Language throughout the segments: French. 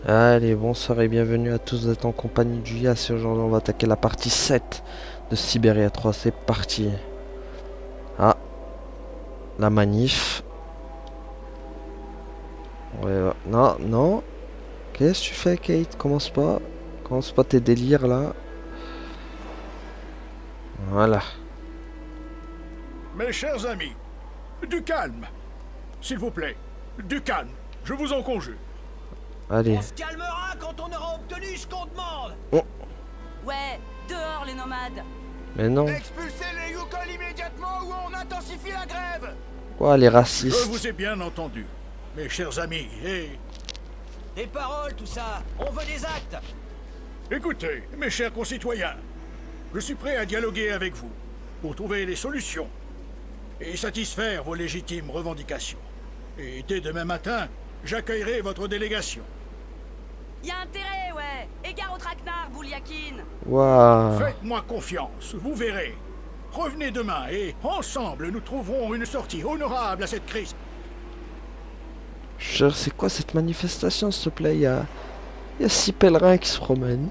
Allez, bonsoir et bienvenue à tous, vous êtes en compagnie du Yas et aujourd'hui on va attaquer la partie 7 de Siberia 3, c'est parti. Ah, la manif. Ouais, non, non. Qu'est-ce que tu fais, Kate? Commence pas tes délires là. Voilà. Mes chers amis, du calme, s'il vous plaît, du calme, je vous en conjure. Allez. On se calmera quand on aura obtenu ce qu'on demande. Oh, Ouais, dehors les nomades. mais non. Expulsez les Yukon immédiatement ou on intensifie la grève. Quoi, les Je racistes? vous ai bien entendu, mes chers amis, et Des paroles, tout ça, on veut des actes. écoutez, mes chers concitoyens, je suis prêt à dialoguer avec vous pour trouver des solutions et satisfaire vos légitimes revendications. Et dès demain matin, j'accueillerai votre délégation. Y a intérêt, ouais. Égare au traquenard, Bouliakin. Waouh. Faites-moi confiance, vous verrez. Revenez demain et, ensemble, nous trouverons une sortie honorable à cette crise. C'est quoi cette manifestation, s'il te plaît? Il y a 6 pèlerins qui se promènent.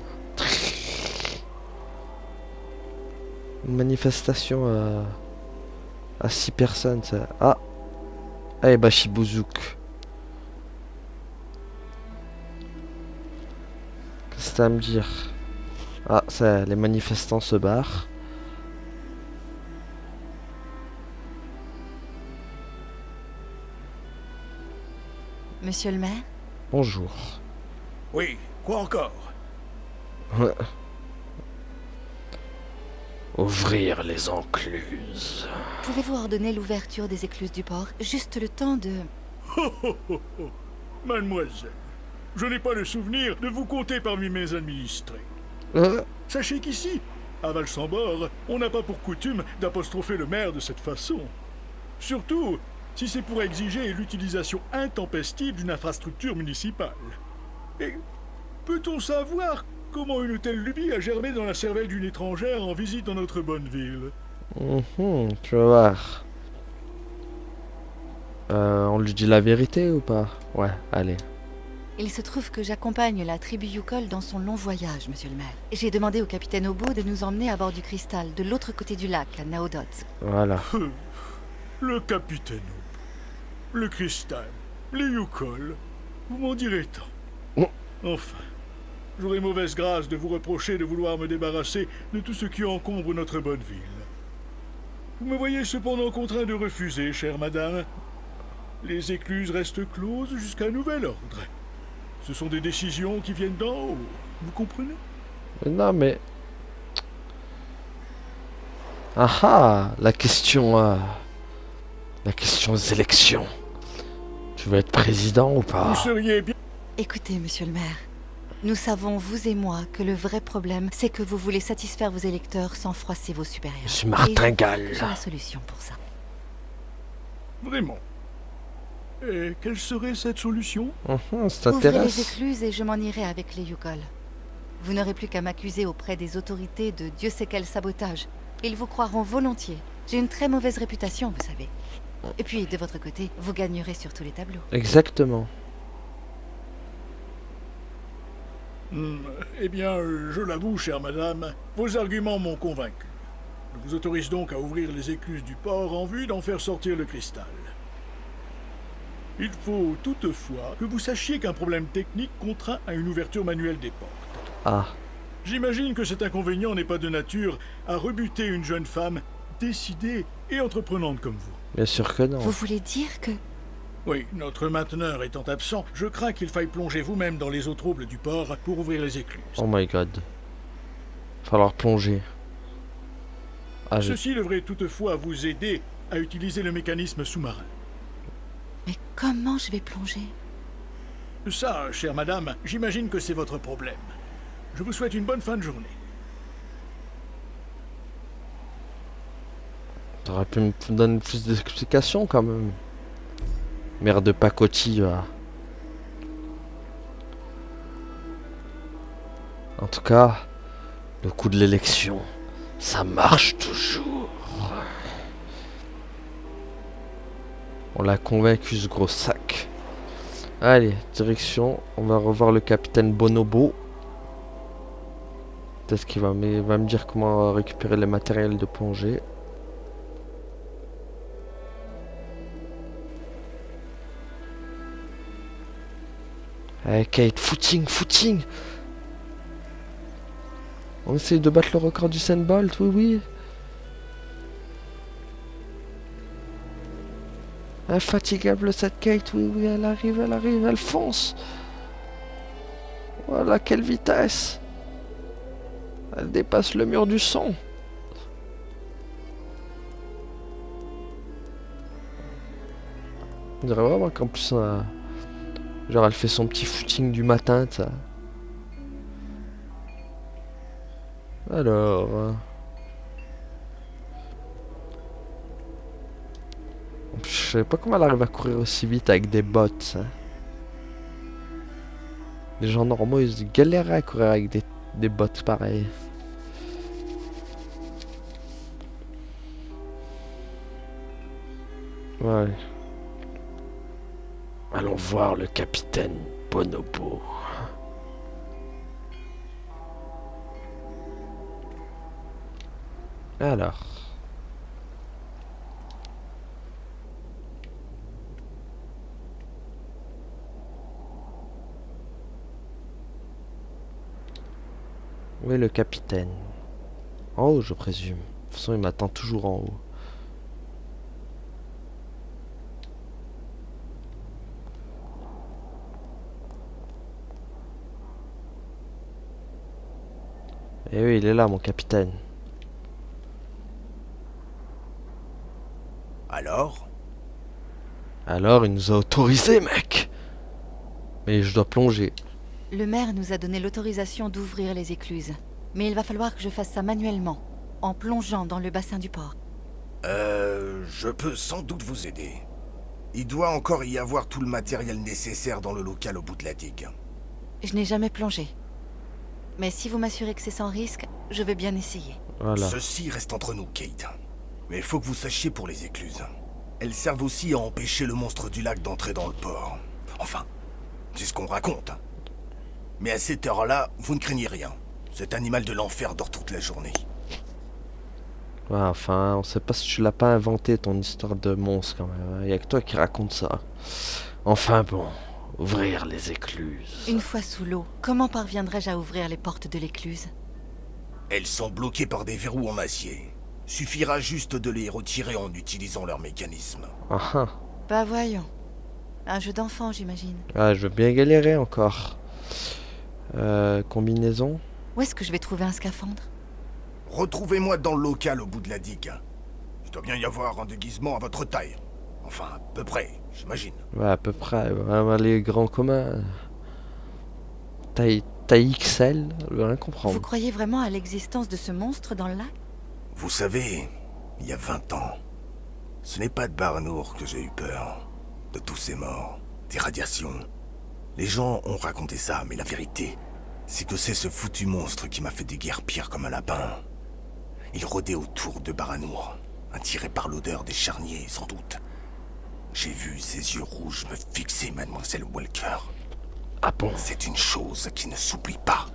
Une manifestation à 6 personnes, ça. Ah! Allez, Bashibouzouk. Qu'est-ce que t'as à me dire? Ah, ça, les manifestants se barrent. Monsieur le maire, Bonjour. Oui, quoi encore? Ouvrir les encluses. pouvez-vous ordonner l'ouverture des écluses du port? Juste le temps de... Mademoiselle, je n'ai pas le souvenir de vous compter parmi mes administrés. Euh, Sachez qu'ici, à Val-sans-Bord, on n'a pas pour coutume d'apostropher le maire de cette façon. Surtout si c'est pour exiger l'utilisation intempestive d'une infrastructure municipale. Et peut-on savoir comment une telle lubie a germé dans la cervelle d'une étrangère en visite dans notre bonne ville? Tu vas voir. On lui dit la vérité ou pas? Ouais, allez. Il se trouve que j'accompagne la tribu Yukol dans son long voyage, monsieur le maire. J'ai demandé au capitaine Obo de nous emmener à bord du cristal, de l'autre côté du lac, à Naodot. Voilà. Le capitaine, le cristal, les Yukol, vous m'en direz tant. Enfin, j'aurais mauvaise grâce de vous reprocher de vouloir me débarrasser de tout ce qui encombre notre bonne ville. Vous me voyez cependant contraint de refuser, chère madame. Les écluses restent closes jusqu'à nouvel ordre. Ce sont des décisions qui viennent d'en haut, vous comprenez? Mais non, mais... Ah ah, la question des élections. Tu veux être président ou pas? Vous seriez bien... Écoutez, monsieur le maire, nous savons, vous et moi, que le vrai problème, c'est que vous voulez satisfaire vos électeurs sans froisser vos supérieurs. Je suis Et martingale. j'ai la solution pour ça. Vraiment. Et quelle serait cette solution? Ça Ouvrez les t'intéresse? écluses et je m'en irai avec les Yukol. Vous n'aurez plus qu'à m'accuser auprès des autorités de Dieu sait quel sabotage. Ils vous croiront volontiers. J'ai une très mauvaise réputation, vous savez. Et puis, de votre côté, vous gagnerez sur tous les tableaux. Exactement. Eh bien, je l'avoue, chère madame, vos arguments m'ont convaincu. Je vous autorise donc à ouvrir les écluses du port en vue d'en faire sortir le cristal. Il faut toutefois que vous sachiez qu'un problème technique contraint à une ouverture manuelle des portes. Ah, J'imagine que cet inconvénient n'est pas de nature à rebuter une jeune femme décidée et entreprenante comme vous. bien sûr que non. Vous voulez dire que... Oui, notre mainteneur étant absent, je crains qu'il faille plonger vous-même dans les eaux troubles du port pour ouvrir les écluses. Oh my god. Falloir plonger. Ah, Ceci devrait toutefois vous aider à utiliser le mécanisme sous-marin. Mais comment je vais plonger? Ça, chère madame, j'imagine que c'est votre problème. Je vous souhaite une bonne fin de journée. T'aurais pu me donner plus d'explications quand même. Mère de pacotille, là. En tout cas, le coup de l'élection, ça marche toujours. On l'a convaincu, ce gros sac. Allez, direction. On va revoir le capitaine Bonobo. Peut-être qu'il va me dire comment récupérer les matériels de plongée. Allez, Kate, footing. On essaye de battre le record du Sandbolt, oui. Infatigable cette Kate, oui, elle arrive, elle fonce. Voilà, quelle vitesse. Elle dépasse le mur du son. On dirait vraiment qu'en plus, genre elle fait son petit footing du matin, ça. Alors... Je sais pas comment elle arrive à courir aussi vite avec des bottes. Hein. Les gens normaux, ils galèrent à courir avec des bottes pareilles. Ouais. Allons voir le capitaine Bonobo. Alors. Où est le capitaine? En haut, je présume. De toute façon, il m'attend toujours en haut. Eh oui, il est là, mon capitaine. Alors, il nous a autorisé, mec. Mais je dois plonger. Le maire nous a donné l'autorisation d'ouvrir les écluses. Mais il va falloir que je fasse ça manuellement, en plongeant dans le bassin du port. Je peux sans doute vous aider. Il doit encore y avoir tout le matériel nécessaire dans le local au bout de la digue. Je n'ai jamais plongé. Mais si vous m'assurez que c'est sans risque, je vais bien essayer. Voilà. Ceci reste entre nous, Kate. Mais il faut que vous sachiez pour les écluses. Elles servent aussi à empêcher le monstre du lac d'entrer dans le port. Enfin, c'est ce qu'on raconte. Mais à cette heure-là, vous ne craignez rien. Cet animal de l'enfer dort toute la journée. Ouais, enfin, on sait pas si tu l'as pas inventé, ton histoire de monstre, quand même. Il y a que toi qui raconte ça. Enfin bon, ouvrir les écluses. Une fois sous l'eau, comment parviendrai-je à ouvrir les portes de l'écluse? Elles sont bloquées par des verrous en acier. Suffira juste de les retirer en utilisant leur mécanisme. Ah ah. Bah voyons. Un jeu d'enfant, j'imagine. Ah, je veux bien galérer encore. Combinaison. Où est-ce que je vais trouver un scaphandre? Retrouvez-moi dans le local au bout de la digue. Il doit bien y avoir un déguisement à votre taille. Enfin, à peu près, j'imagine. Ouais, à peu près. Vraiment les grands communs. Taille XL, je veux rien Vous comprendre. croyez vraiment à l'existence de ce monstre dans le lac? Vous savez, il y a 20 ans, ce n'est pas de Baranour que j'ai eu peur. De tous ces morts, des radiations. Les gens ont raconté ça, mais la vérité, c'est que c'est ce foutu monstre qui m'a fait déguerpir comme un lapin. Il rôdait autour de Baranour, attiré par l'odeur des charniers, sans doute. J'ai vu ses yeux rouges me fixer, mademoiselle Walker. Ah bon? C'est une chose qui ne s'oublie pas.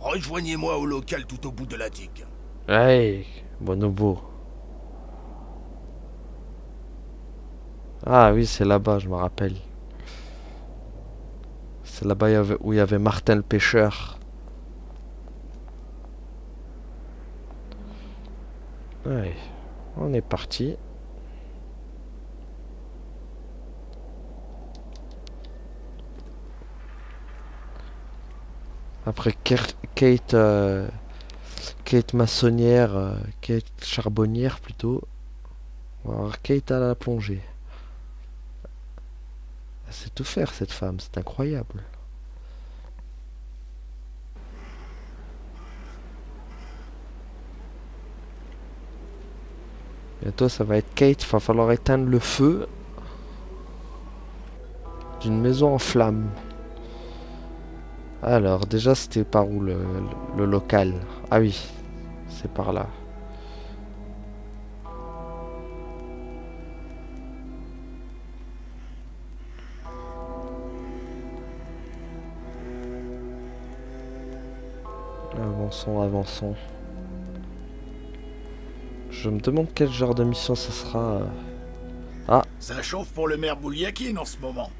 Rejoignez-moi au local tout au bout de la digue. Hey, Bonobo. Ah oui, c'est là-bas, je me rappelle. C'est là-bas où il y avait Martin le pêcheur. Ouais, on est parti. Après Kate, Kate maçonnière, Kate charbonnière plutôt. On va voir Kate à la plongée. Elle sait tout faire cette femme, c'est incroyable. Bientôt ça va être Kate, il va falloir éteindre le feu d'une maison en flammes. Alors déjà c'était par où le local? Ah oui, c'est par là. avançons. Je me demande quel genre de mission ça sera. Ah, Ça chauffe pour le maire Bouliakin en ce moment.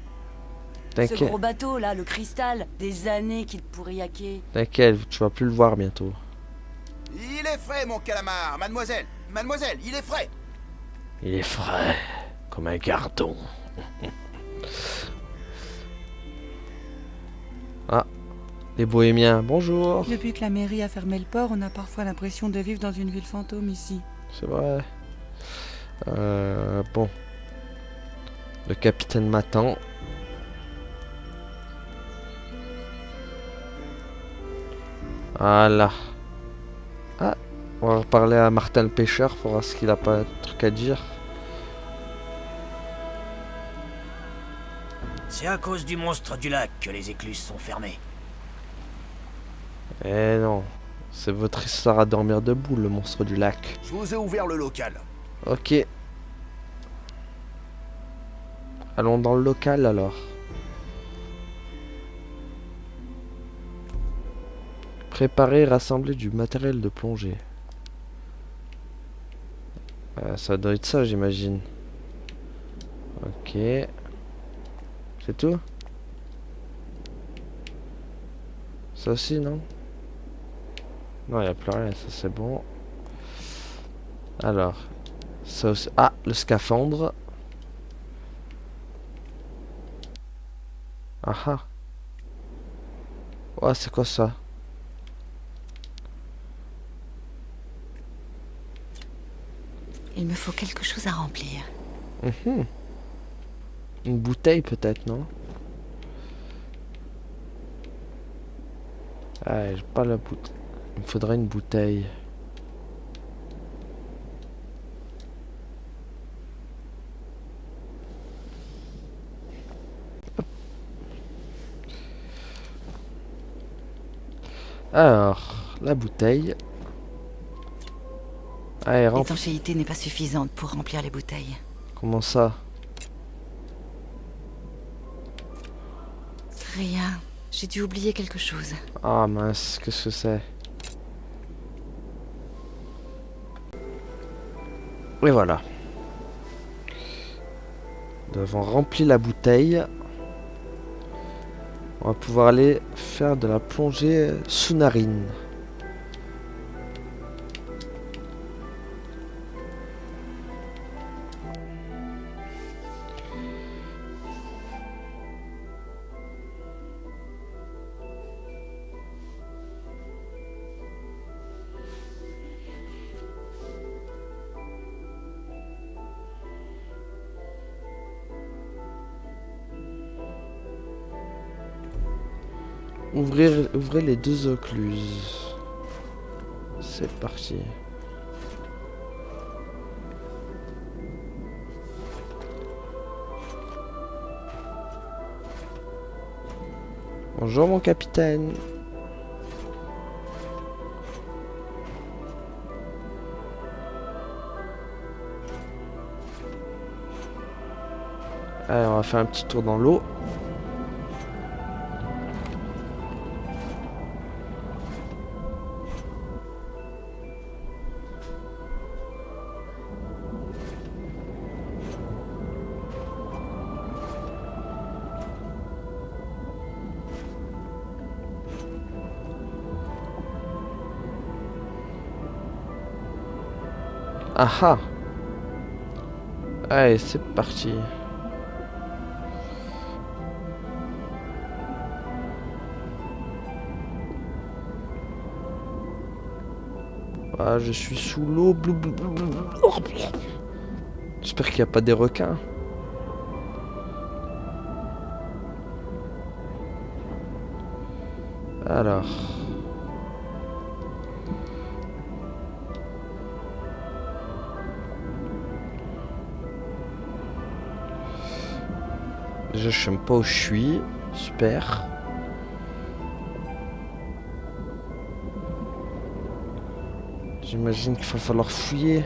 Ce t'inquiète, gros bateau là, le cristal, des années qu'il pourrait yaquer. t'inquiète, tu vas plus le voir bientôt. Il est frais, mon calamar, mademoiselle. Mademoiselle, il est frais. Il est frais, comme un gardon. Ah, les bohémiens, bonjour. Depuis que la mairie a fermé le port, on a parfois l'impression de vivre dans une ville fantôme ici. C'est vrai. Bon. Le capitaine m'attend. Voilà. Ah, on va parler à Martin le pêcheur pour voir ce qu'il a pas de truc à dire. C'est à cause du monstre du lac que les écluses sont fermées. Eh non, c'est votre histoire à dormir debout, le monstre du lac. Je vous ai ouvert le local. Ok. Allons dans le local alors. Préparer et rassembler du matériel de plongée. Ça doit être ça, j'imagine. Ok. C'est tout? Ça aussi, non? Non, il n'y a plus rien, ça c'est bon. Alors. Ça aussi. Ah, le scaphandre. Ah ah. Ouais, c'est quoi ça? Il me faut quelque chose à remplir. Mhm. Une bouteille peut-être, non? Ah, j'ai pas la bouteille. Il me faudrait une bouteille. Alors, la bouteille. Allez, remplis. L'étanchéité n'est pas suffisante pour remplir les bouteilles. Comment ça? Rien. J'ai dû oublier quelque chose. Ah mince, qu'est-ce que c'est? Et voilà. Nous avons rempli la bouteille. On va pouvoir aller faire de la plongée sous-marine. Ouvrez les deux écluses. C'est parti. Bonjour mon capitaine. Allez, on va faire un petit tour dans l'eau. Ah ah. Allez, c'est parti. Ah, je suis sous l'eau. J'espère qu'il n'y a pas des requins. Alors. Déjà, je sais même pas où je suis. Super. J'imagine qu'il va falloir fouiller.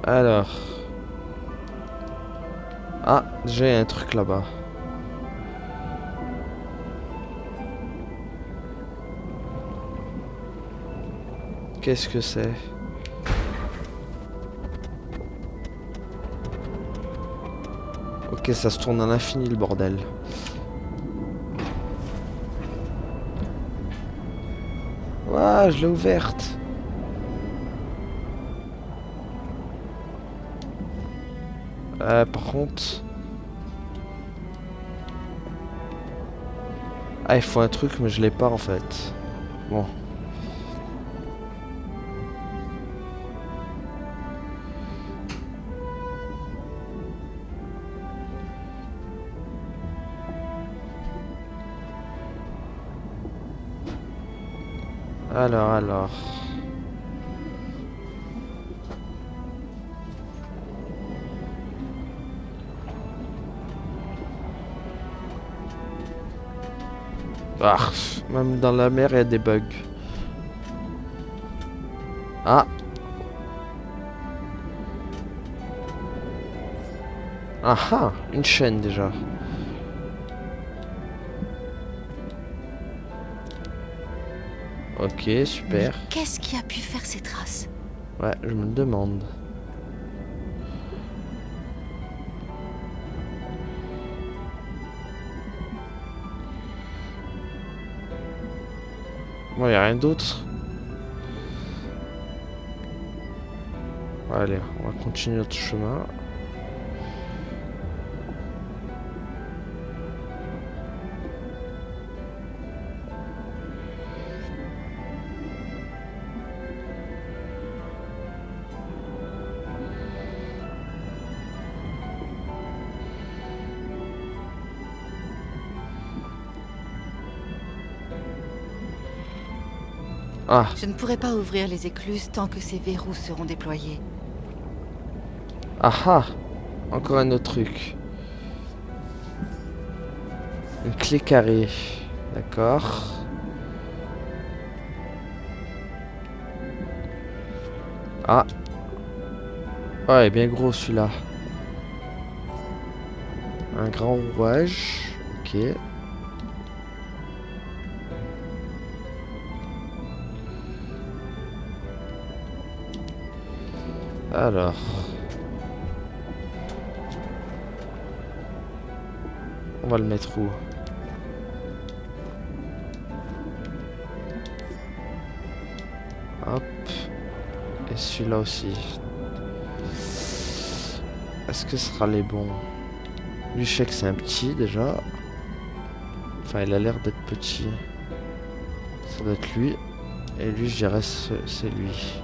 Alors. Ah, j'ai un truc là-bas. Qu'est-ce que c'est? Ok, ça se tourne à l'infini le bordel. Ouah, je l'ai ouverte. Par contre... Ah, il faut un truc, mais je l'ai pas en fait. Bon. Alors... Ah, même dans la mer, il y a des bugs. Ah. Ah ah, une chaîne déjà. Ok, super. Qu'est-ce qui a pu faire ces traces? Ouais, je me le demande. Bon, y a rien d'autre. Allez, on va continuer notre chemin. Ah, Je ne pourrai pas ouvrir les écluses tant que ces verrous seront déployés. ah ah, encore un autre truc. Une clé carrée, d'accord. Ah, ouais, bien gros celui-là. Un grand rouage, ok. Alors. On va le mettre où? Hop. Et celui-là aussi. Est-ce que ce sera les bons? Lui, je sais que c'est un petit déjà. Enfin, il a l'air d'être petit. Ça doit être lui. Et lui, je dirais c'est lui.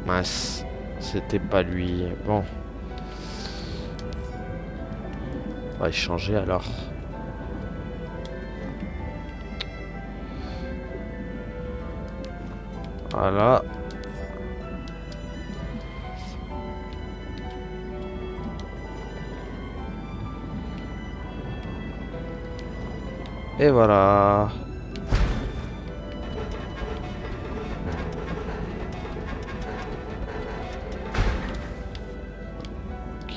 Mince, c'était pas lui. Bon. On va échanger alors. Voilà. Et voilà.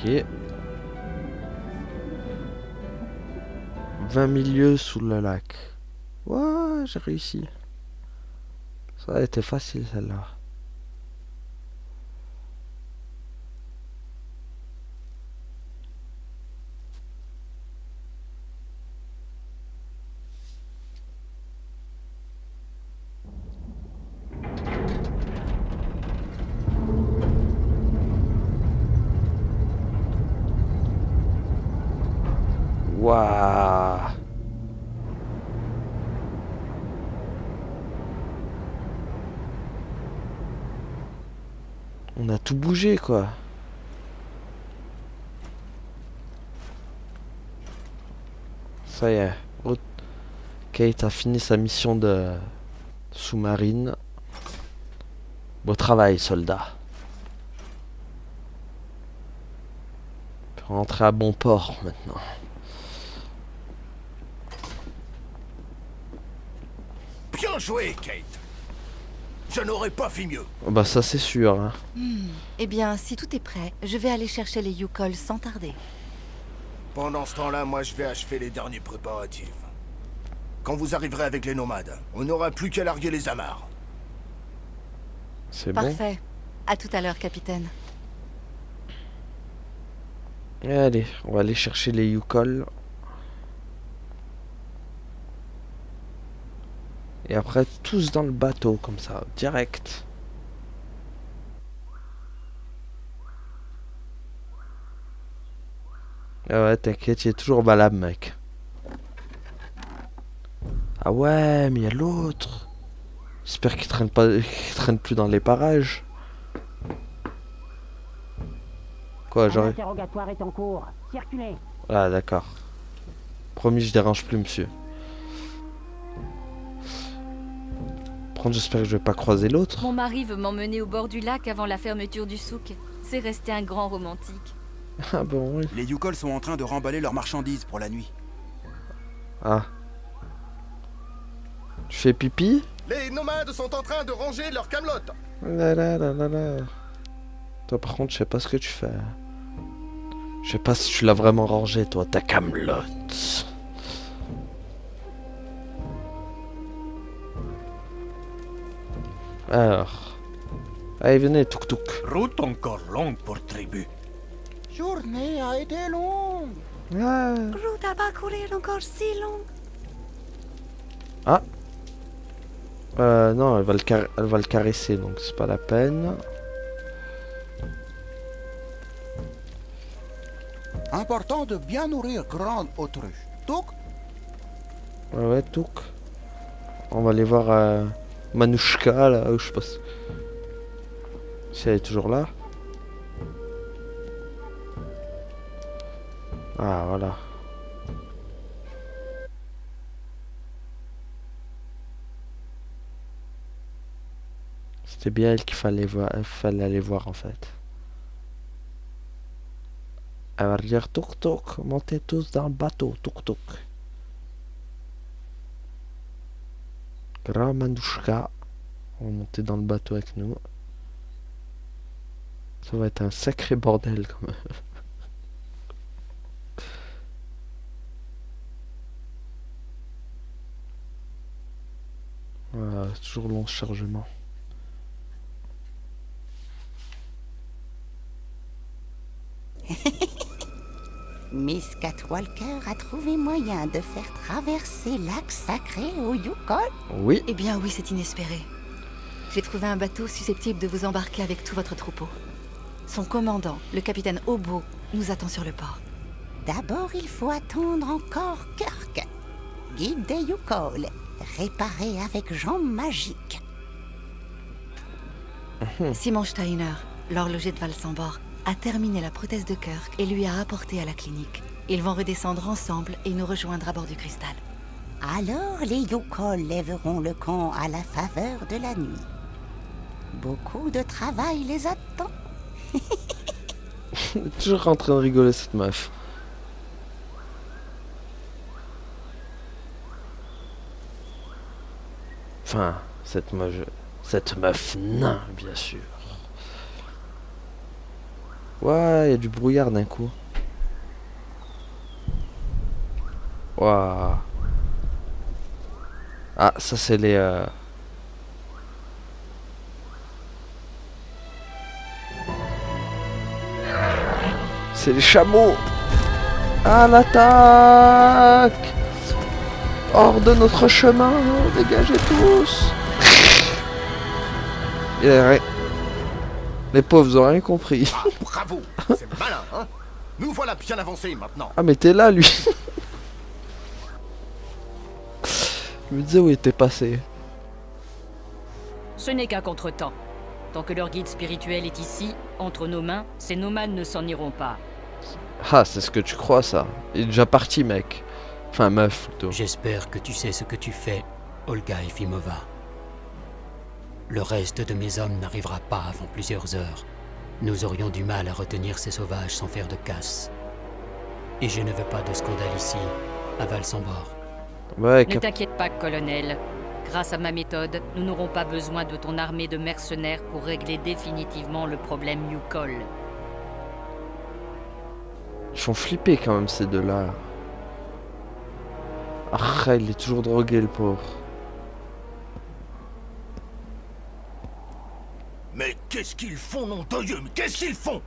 Ok. 20 milieux sous le lac. Ouais, j'ai réussi. Ça a été facile celle-là. Waouh. On a tout bougé quoi. Ça y est. Kate a fini sa mission de sous-marine. Beau travail, soldat. On peut rentrer à bon port maintenant. Bien joué, Kate. Je n'aurais pas fait mieux. Oh, bah ça c'est sûr. Hein. Eh bien, si tout est prêt, je vais aller chercher les Yukol sans tarder. Pendant ce temps-là, moi je vais achever les derniers préparatifs. Quand vous arriverez avec les nomades, on n'aura plus qu'à larguer les amarres. C'est bon. Parfait. À tout à l'heure, capitaine. Allez, on va aller chercher les Yukol. Et après, tous dans le bateau, comme ça, direct. Ah ouais, t'inquiète, il est toujours valable, mec. Ah ouais, mais il y a l'autre. J'espère qu'il traîne pas, qu'il traîne plus dans les parages. Quoi, j'aurais... L'interrogatoire est en cours. Circulez. Ah d'accord. Promis, je dérange plus, monsieur. Par contre, j'espère que je vais pas croiser l'autre. Mon mari veut m'emmener au bord du lac avant la fermeture du souk. C'est resté un grand romantique. Ah bon, oui. Les Yukol sont en train de remballer leurs marchandises pour la nuit. Ah. Tu fais pipi? Les nomades sont en train de ranger leurs camelotes. Là là là là là. Toi par contre, je sais pas ce que tu fais. Je sais pas si tu l'as vraiment rangé, toi, ta camelote. Alors. Allez, venez, Touk Touk. Route encore longue pour tribu. Journée a été longue. Ah. Route à parcourir encore si longue. Ah. Non, elle va le caresser, donc c'est pas la peine. Important de bien nourrir grande autruche. Donc, Ouais, ouais, Touk. On va aller voir Manouchka, là, je sais pas si elle est toujours là. Ah, voilà. C'était bien elle qu'il fallait aller voir, en fait. Elle va dire Touk Touk, montez tous dans le bateau, Touk Touk. Grand Manouchka, on va monter dans le bateau avec nous. Ça va être un sacré bordel quand même. Voilà, toujours long chargement. Miss Catwalker a trouvé moyen de faire traverser lac sacré au Yukon. Oui, Eh bien oui, c'est inespéré. J'ai trouvé un bateau susceptible de vous embarquer avec tout votre troupeau. Son commandant, le capitaine Obo, nous attend sur le port. D'abord, il faut attendre encore Kirk, guide des Yukon, réparé avec jambes magiques. Simon Steiner, l'horloger de Valsambor, a terminé la prothèse de Kirk et lui a apporté à la clinique. Ils vont redescendre ensemble et nous rejoindre à bord du cristal. Alors, les Yukon lèveront le camp à la faveur de la nuit. Beaucoup de travail les attend. toujours en train de rigoler cette meuf. Enfin, cette meuf nain, bien sûr. Ouais, il y a du brouillard d'un coup. Waouh. Ah, ça c'est les... C'est les chameaux. À l'attaque. Hors de notre chemin, dégagez tous. Les pauvres, ils ont rien compris. Ah, bravo. C'est malin, hein. Nous voilà bien avancés maintenant. Ah mais t'es là lui. Je me disais où il était passé. Ce n'est qu'un contretemps. Tant que leur guide spirituel est ici, entre nos mains, ces nomades ne s'en iront pas. Ah, c'est ce que tu crois ça. Il est déjà parti mec. Enfin meuf plutôt. J'espère que tu sais ce que tu fais, Olga Efimova. Le reste de mes hommes n'arrivera pas avant plusieurs heures. Nous aurions du mal à retenir ces sauvages sans faire de casse. Et je ne veux pas de scandale ici, à Valsambor. Ouais, Ne t'inquiète pas, colonel. Grâce à ma méthode, nous n'aurons pas besoin de ton armée de mercenaires pour régler définitivement le problème Yukol. Ils font flipper quand même ces deux-là. Ah, il est toujours drogué le pauvre. Mais qu'est-ce qu'ils font, nom de Dieu? Mais qu'est-ce qu'ils font?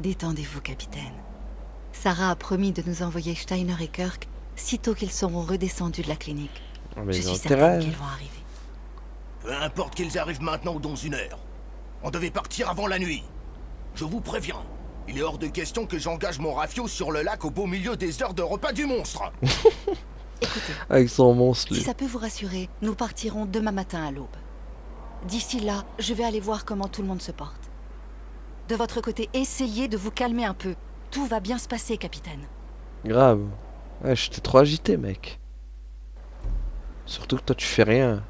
Détendez-vous, capitaine. Sarah a promis de nous envoyer Steiner et Kirk sitôt qu'ils seront redescendus de la clinique. Ah, mais Je ils suis ont certaine intérêt. qu'ils vont arriver. Peu importe qu'ils arrivent maintenant ou dans une heure. On devait partir avant la nuit. Je vous préviens, il est hors de question que j'engage mon rafio sur le lac au beau milieu des heures de repas du monstre. Écoutez, Avec son monstre, si lui. ça peut vous rassurer, nous partirons demain matin à l'aube. D'ici là, je vais aller voir comment tout le monde se porte. De votre côté, essayez de vous calmer un peu. Tout va bien se passer, capitaine. Grave. Ouais, j'étais trop agité, mec. Surtout que toi, tu fais rien.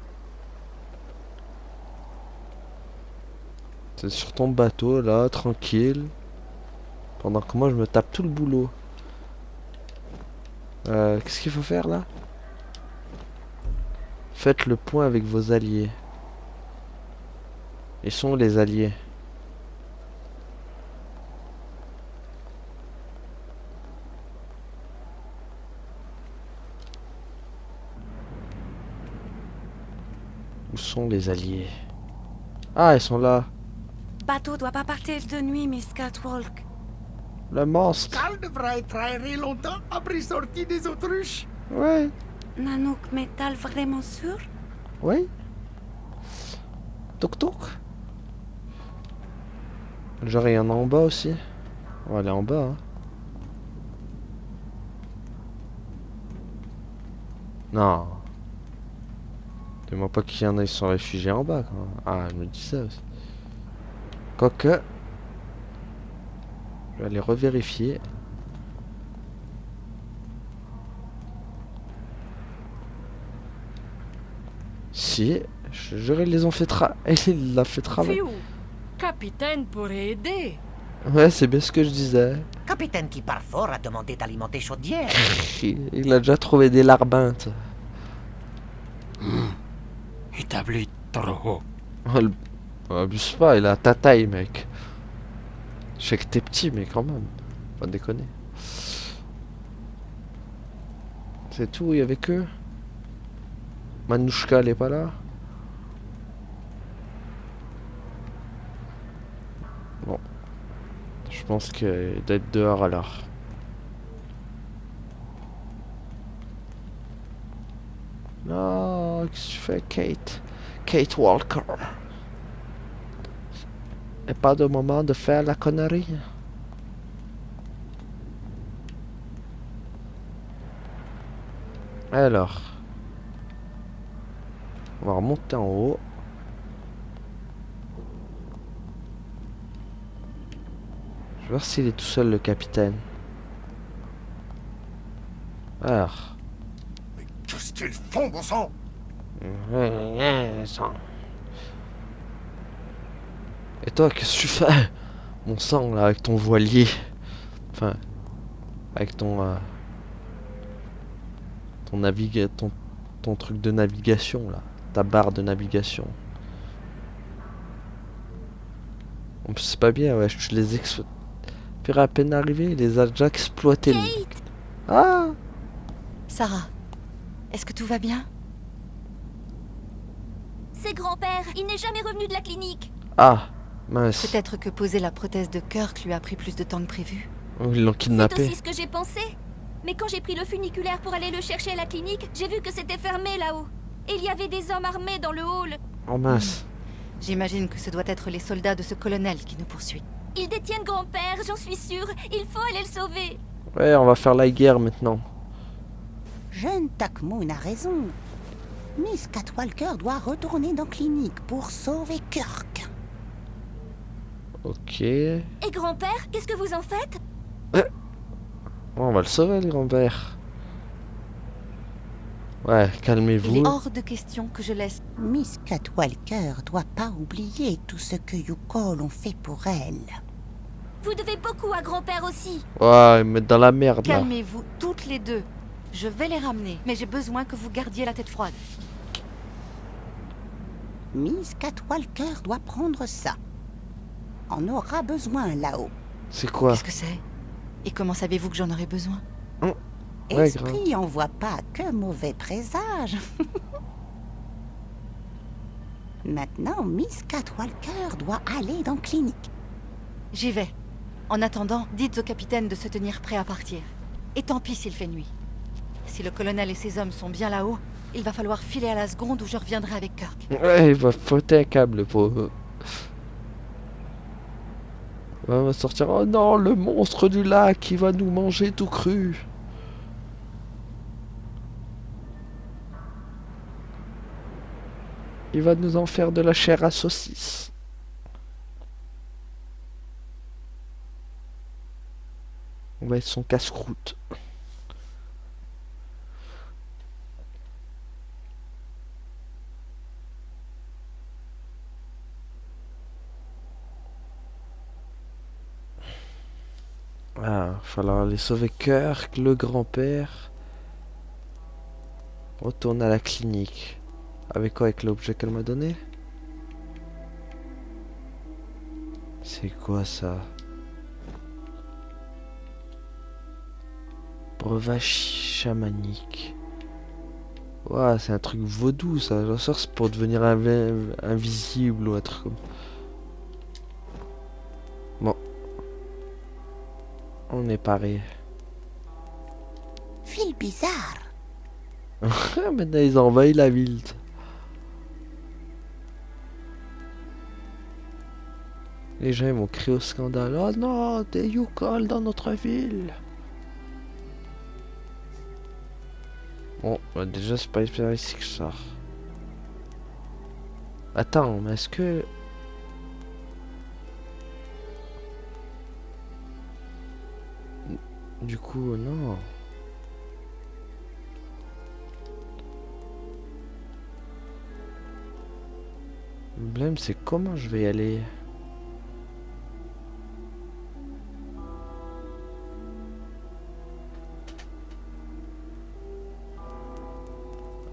T'es sur ton bateau, là, tranquille. Pendant que moi, je me tape tout le boulot. Qu'est-ce qu'il faut faire, là? Faites le point avec vos alliés. Ils sont où, les alliés? Où sont les alliés? Ah, ils sont là. Bateau doit pas partir de nuit, Miss Catwalk. Le monstre. Cal devra être aéré longtemps après sortie des autruches. Ouais. Nanook Metal vraiment sûr? Ouais. Toc toc. Genre, il y en a en bas aussi. On va aller en bas, hein. Non. Dis-moi pas qu'il y en a, ils sont réfugiés en bas, quoi. Ah, je me dis ça aussi. Quoique. Je vais aller revérifier. Si, je jure, ils les ont fait il l'a fait travailler. Fiou, capitaine pourrait aider. Ouais, c'est bien ce que je disais. Capitaine qui part fort a demandé d'alimenter chaudière. Il a déjà trouvé des larbins, tu sais. Établi trop haut. Abuse pas, il a ta taille, mec. Je sais que t'es petit, mais quand même. Pas déconner. C'est tout, il y avait que. Manouchka, elle est pas là. Bon. Je pense qu'il doit être dehors alors. Non, qu'est-ce que tu fais, Kate? Kate Walker. Et pas de moment de faire la connerie. Alors. On va remonter en haut. Je vais voir s'il est tout seul, le capitaine. Alors. Mais qu'est-ce qu'ils font, bon sang? Et toi, qu'est-ce que tu fais? Mon sang, là, avec ton voilier. Enfin, avec ton... ton truc de navigation, là. Ta barre de navigation. C'est pas bien, ouais, je les exploite. Puis à peine arrivé, il les a déjà exploités. Kate! Ah! Sarah, est-ce que tout va bien? C'est grand-père, il n'est jamais revenu de la clinique. Ah! Mince. Peut-être que poser la prothèse de Kirk lui a pris plus de temps que prévu. Oh, ils l'ont C'est kidnappé. aussi ce que j'ai pensé. Mais quand j'ai pris le funiculaire pour aller le chercher à la clinique, j'ai vu que c'était fermé là-haut. Et il y avait des hommes armés dans le hall. Oh mince. J'imagine que ce doit être les soldats de ce colonel qui nous poursuit. Ils détiennent grand-père, j'en suis sûre. Il faut aller le sauver. Ouais, on va faire la guerre maintenant. Jeune Takmoon a raison. Miss Catwalker doit retourner dans clinique pour sauver Kirk. Ok. Et grand-père, qu'est-ce que vous en faites? Bon, on va le sauver, le grand-père. Ouais, Il calmez-vous. est hors de question que je laisse... Miss Catwalker doit pas oublier tout ce que Yukol ont fait pour elle. Vous devez beaucoup à grand-père aussi. Ouais, ils me mettent dans la merde, là. Calmez-vous, toutes les deux. Je vais les ramener, mais j'ai besoin que vous gardiez la tête froide. Miss Catwalker doit prendre ça. On aura besoin là-haut. C'est quoi? Qu'est-ce que c'est? Et comment savez-vous que j'en aurais besoin? Ouais, Esprit, on voit pas que mauvais présage. Maintenant, Miss Catwalker doit aller dans clinique. J'y vais. En attendant, dites au capitaine de se tenir prêt à partir. Et tant pis s'il fait nuit. Si le colonel et ses hommes sont bien là-haut, il va falloir filer à la seconde où je reviendrai avec Kirk. Ouais, il va fouetter un câble pour eux. On va sortir. Oh non, le monstre du lac, il va nous manger tout cru. Il va nous en faire de la chair à saucisse. On va être son casse-croûte. Ah, il va falloir aller sauver Kirk, le grand-père. Retourne à la clinique. Avec quoi? Avec l'objet qu'elle m'a donné? C'est quoi ça? Breuvage chamanique. Ouah, c'est un truc vaudou ça. J'en sors, c'est pour devenir invisible ou un truc comme. Bon. On est paré. File bizarre. Maintenant ils envahissent la ville. Les gens ils vont crier au scandale. Oh non, des Yukol dans notre ville. Bon, bah déjà c'est pas hyper ici que je sors. Attends, mais est-ce que... Du coup, non. Le problème c'est comment je vais y aller.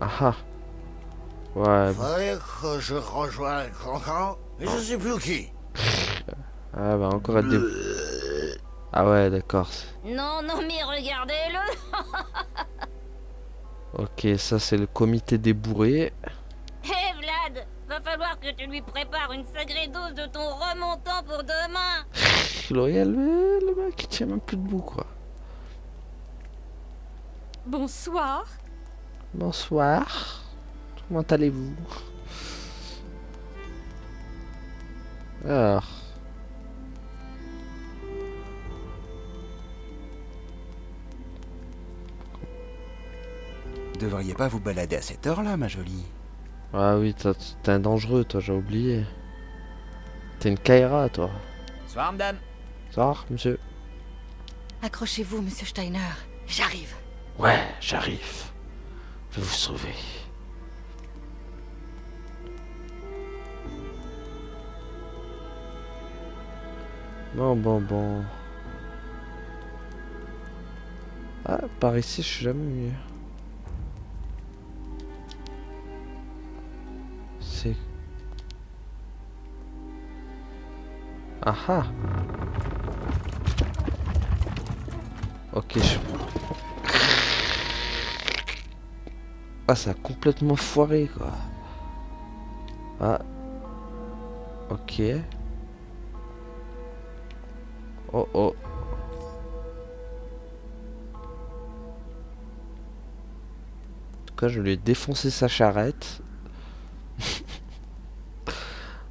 Ah ah. Ouais. Faudrait que je rejoigne Cancan, mais je sais plus qui. Ah bah encore des... Ah ouais, d'accord. Non, non, mais regardez-le. Ok, ça c'est le comité des bourrés. Hé Vlad, va falloir que tu lui prépares une sacrée dose de ton remontant pour demain. Loyal, le mec il tient même plus debout quoi. Bonsoir. Bonsoir. Comment allez-vous? Alors. Devriez pas vous balader à cette heure-là, ma jolie. Ah oui, t'es un dangereux, toi, j'ai oublié. T'es une Kaira, toi. Soir, madame. Soir, monsieur. Accrochez-vous, monsieur Steiner. J'arrive. Ouais, j'arrive. Je vais vous sauver. Bon. Ah, par ici, je suis jamais venu. C'est... Ah ah. Ok, Ah, ça a complètement foiré, quoi. Ah. Ok. Oh. En tout cas, je lui ai défoncé sa charrette.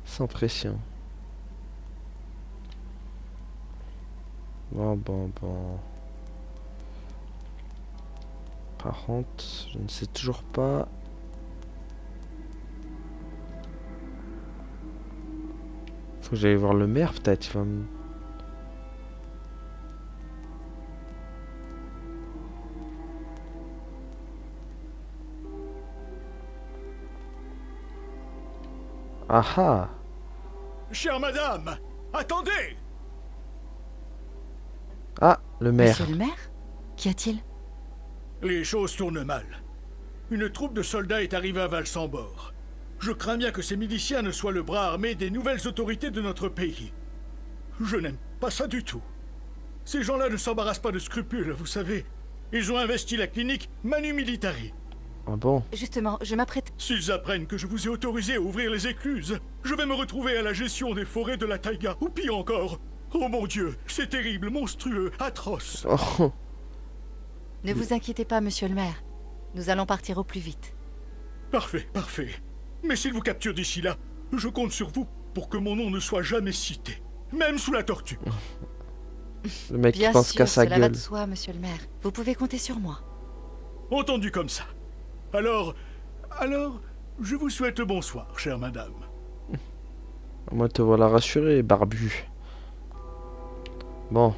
Sans pression. Bon. Par contre, je ne sais toujours pas. Faut que j'aille voir le maire peut-être. Il va me... Ah ah. Chère madame, attendez! Ah, le maire. Monsieur le maire? Qu'y a-t-il? Les choses tournent mal. Une troupe de soldats est arrivée à Valsambor. Je crains bien que ces miliciens ne soient le bras armé des nouvelles autorités de notre pays. Je n'aime pas ça du tout. Ces gens-là ne s'embarrassent pas de scrupules, vous savez. Ils ont investi la clinique Manu Militari. Ah bon? Justement, je m'apprête... S'ils apprennent que je vous ai autorisé à ouvrir les écluses, je vais me retrouver à la gestion des forêts de la taïga, ou pire encore. Oh mon Dieu, c'est terrible, monstrueux, atroce. Oh. Ne vous inquiétez pas, monsieur le maire. Nous allons partir au plus vite. Parfait, parfait. Mais s'ils vous capturent d'ici là, je compte sur vous pour que mon nom ne soit jamais cité. Même sous la torture. Le mec Bien qui pense sûr, qu'à sa cela va gueule. de soi, monsieur le maire. Vous pouvez compter sur moi. Entendu comme ça. Alors, je vous souhaite le bonsoir, chère madame. Moi te voilà rassuré, barbu. Bon.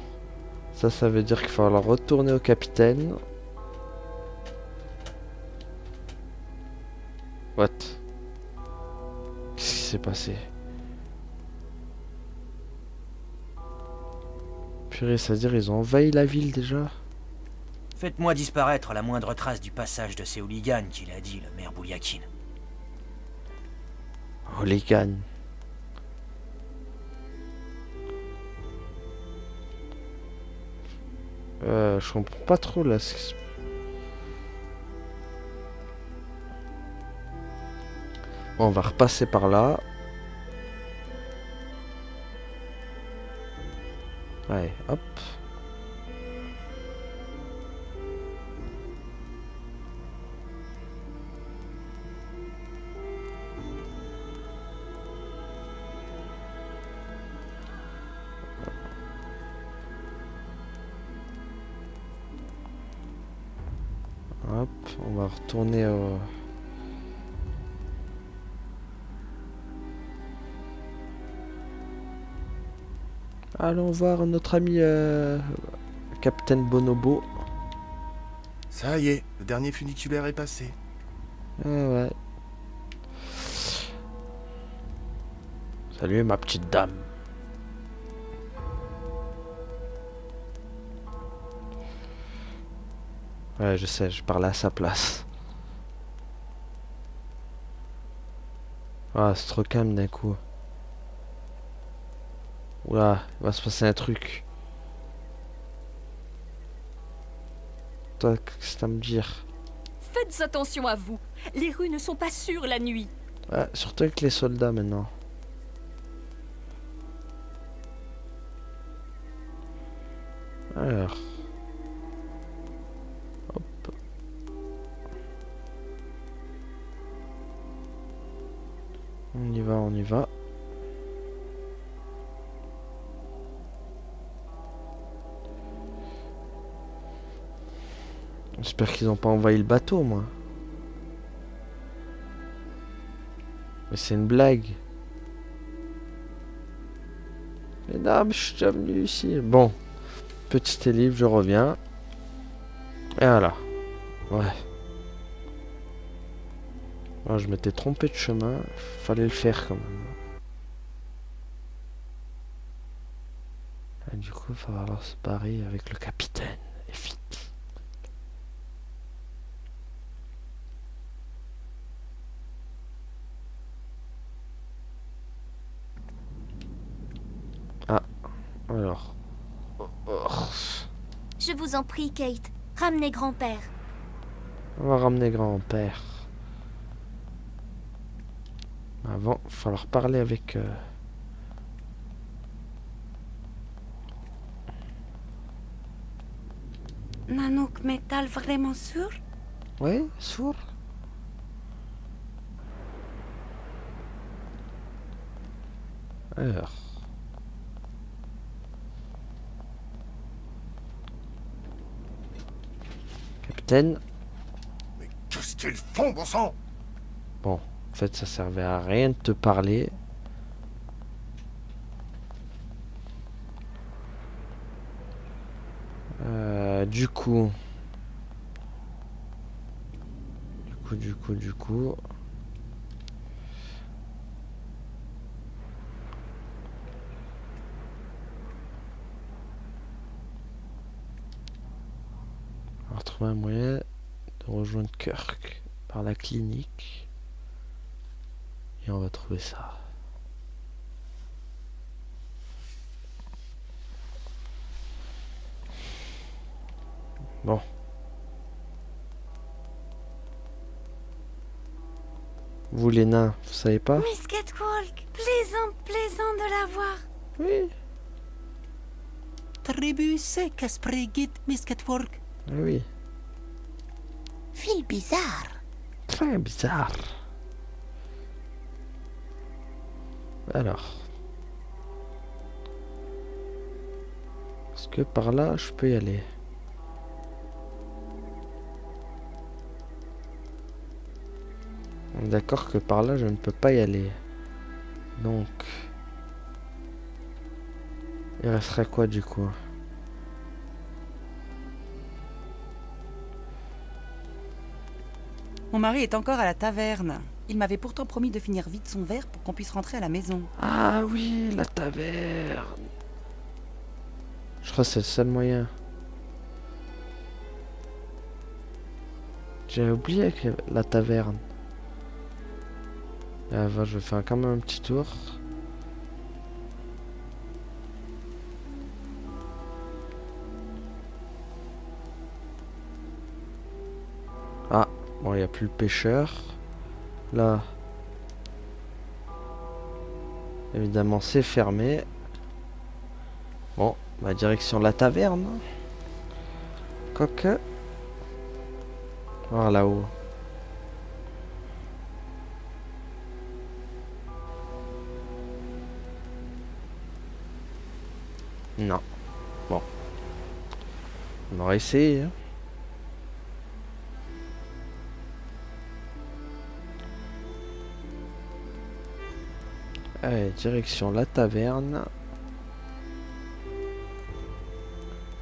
Ça veut dire qu'il va falloir retourner au capitaine. What? Qu'est-ce qui s'est passé? Purée, ça veut dire ils ont envahi la ville déjà? Faites-moi disparaître la moindre trace du passage de ces hooligans, qu'il a dit, le maire Bouliakin. Hooligan. Je comprends pas trop là. Bon, on va repasser par là. Ouais, hop. Hop, on va retourner au... Allons voir notre ami Capitaine Bonobo. Ça y est, le dernier funiculaire est passé. Ah ouais. Salut ma petite dame. Ouais, je sais, je parlais à sa place. Ah, c'est trop calme d'un coup. Oula, il va se passer un truc. Toi, qu'est-ce que t'as à me dire? Faites attention à vous. Les rues ne sont pas sûres la nuit. Ouais, surtout avec les soldats maintenant. Alors. Hop. On y va, on y va. J'espère qu'ils n'ont pas envahi le bateau, moi. Mais c'est une blague. Mais non, mais je suis déjà venu ici. Bon. Petit livre, je reviens. Et voilà. Ouais. Oh, je m'étais trompé de chemin. Fallait le faire quand même. Et du coup, il va falloir se barrer avec le capitaine. Et vite. Ah. Alors. Je vous en prie, Kate. Ramenez grand-père. On va ramener grand-père. Avant, il va falloir parler avec... Nanook métal vraiment sûr? Oui, sourd. Alors... Capitaine. Mais qu'est-ce qu'ils font, bon sang? Bon, en fait, ça servait à rien de te parler. Du coup... On va trouver un moyen de rejoindre Kirk par la clinique. Et on va trouver ça. Bon. Vous les nains, vous savez pas? Miss Catwalk, plaisant de la voir. Oui. Tribu sec, Asprigit, Miss Catwalk. Oui. Fil bizarre. Très bizarre. Alors. Est-ce que par là, je peux y aller? D'accord que par là, je ne peux pas y aller. Donc... il resterait quoi du coup? Mon mari est encore à la taverne. Il m'avait pourtant promis de finir vite son verre pour qu'on puisse rentrer à la maison. Ah oui, la taverne. Je crois que c'est le seul moyen. J'ai oublié que la taverne. Je vais faire quand même un petit tour. Ah, bon, il n'y a plus le pêcheur. Là. Évidemment, c'est fermé. Bon, bah, direction la taverne. Quoique. Voir là-haut. Non. Bon. On aurait essayé. Hein. Allez, direction la taverne.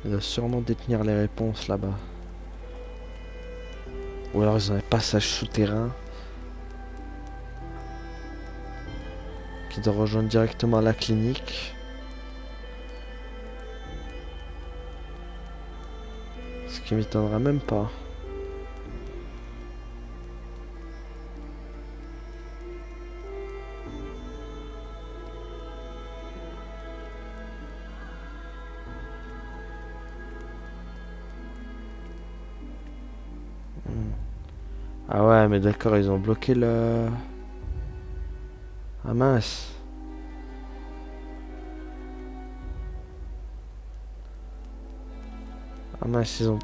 Il doit sûrement détenir les réponses là-bas. Ou alors ils ont un passage souterrain qui doit rejoindre directement la clinique. Ce qui m'étonnera même pas. Ah ouais, mais d'accord, ils ont bloqué le... Ah mince. Ah mince, ils ont...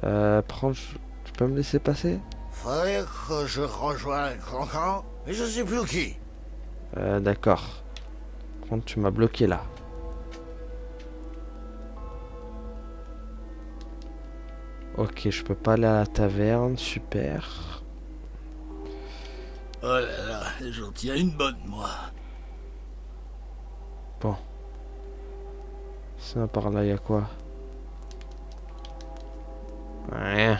Tu peux me laisser passer? Faudrait que je rejoigne Cancan, mais je sais plus qui. D'accord. Par contre, tu m'as bloqué là. Ok, je peux pas aller à la taverne, super. Oh là là, j'en tiens une bonne, moi. Bon. Sinon, par là, il y a quoi? Rien.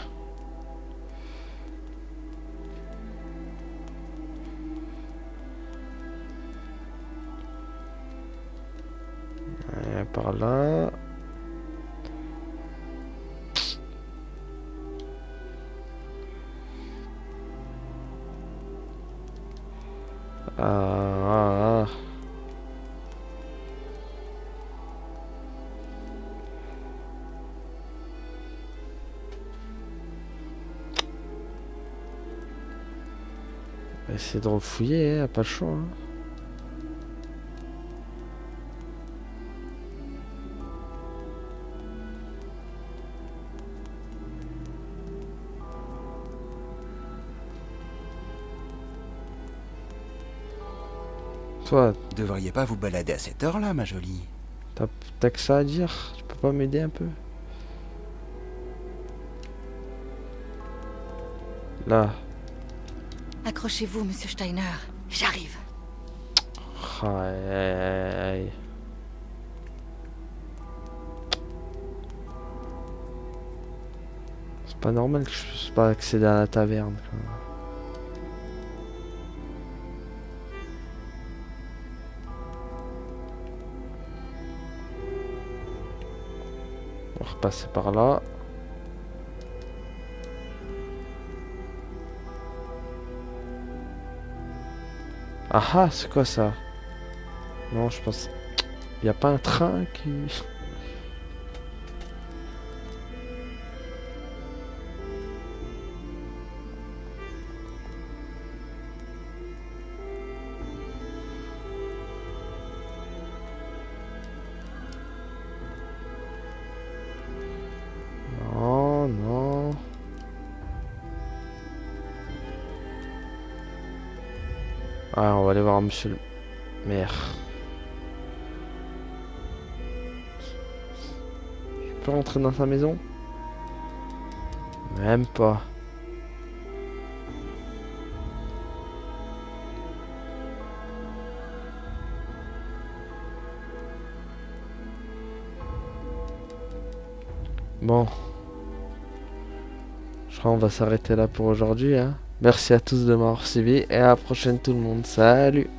Rien par là. Ah. Essayer de refouiller, hein, pas le choix. Hein. Toi, Devriez pas vous balader à cette heure-là, ma jolie. t'as que ça à dire? Tu peux pas m'aider un peu? Là. Accrochez-vous, monsieur Steiner. J'arrive. Aïe, aïe, aïe. C'est pas normal que je puisse pas accéder à la taverne. Quoi. On va repasser par là. Ah ah, c'est quoi ça? Non, je pense... Y a pas un train qui... Non, non... Ah, on va aller voir monsieur le maire. Je peux rentrer dans sa maison? Même pas. Bon. Je crois qu'on va s'arrêter là pour aujourd'hui, hein. Merci à tous de m'avoir suivi et à la prochaine tout le monde. Salut!